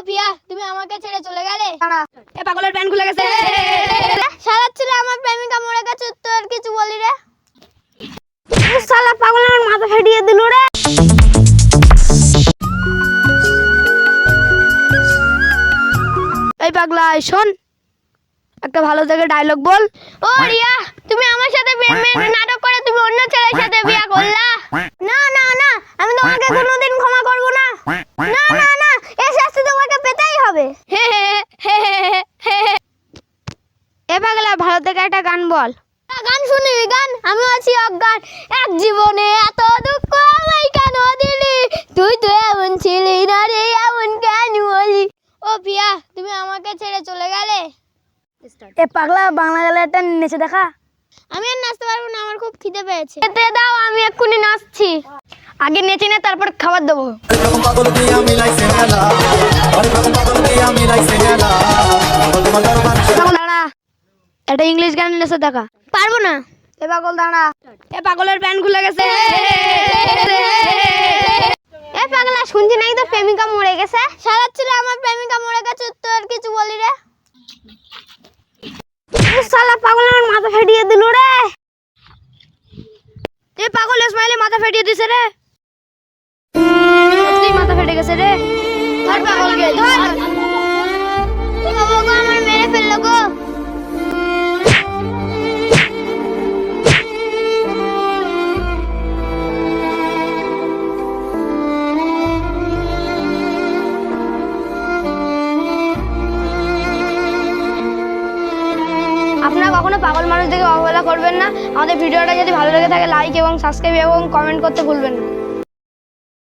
পিয়া, তুমি আমাকে ছেড়ে চলে গেলে। এ পাগলের প্যান্ট খুলে গেছে। শালা ছিল আমার প্রেমিকা মরে গেছে, তোর কিছু বলি রে। শালা পাগল আমার মাথা ফেটিয়ে দিল রে। এই পাগলা শোন, একটা ভালো থেকে ডায়লগ বল। ও রিয়া, তুমি আমার সাথে প্রেমের নাটক করে তুমি অন্য ছেলের সাথে বিয়ে করলা। না না না, আমি তোমাকে কোনোদিন ক্ষমা করব না। না না না, এই শাস্তি তোমাকে পেতেই হবে। এ পাগলা ভালো থেকে একটা গান বল। গান শুনবি? গান? আমি আছি অজ্ঞান। এক জীবনে এত দুঃখ আমায় কেন দিলি, তুই তো এমন ছিলি না রে, এমন কেন হলি। ও পিয়া, তুমি আমাকে ছেড়ে চলে গেলে। এ পাগলা বাংলা গালে একটা নেচে দেখা। আমি আর নাচতে পারবো না, আমার খুব খিদে পেয়েছে। খেতে দাও, আমি এক্ষুনি নাচছি। আগে নেচে নে, তারপর খাবার দেবো। দাঁড়া, একটা ইংলিশ গান নেচে দেখা। পারবো না। এ পাগল দাঁড়া, এ পাগলের প্যান্ট খুলে গেছে। এ পাগলা, শুনছি নাকি তোর প্রেমিকা মরে গেছে। শালা ছিল আমার প্রেমিকা মরে গেছে, তোর কিছু বলি রে। শালা পাগল আমার মাথা ফেটিয়ে দিল রে। এ পাগল ইসমাইলে মাথা ফেটিয়ে দিছে রে। সত্যি মাথা ফেটে গেছে রে। ধর পাগলকে, ধর। বাবা গো, আমার মেরে ফেললো গো। আপনারা কখনো পাগল মানুষ দেখে অবহেলা করবেন না। আমাদের ভিডিওটা যদি ভালো লেগে থাকে লাইক এবং সাবস্ক্রাইব এবং কমেন্ট করতে ভুলবেন না।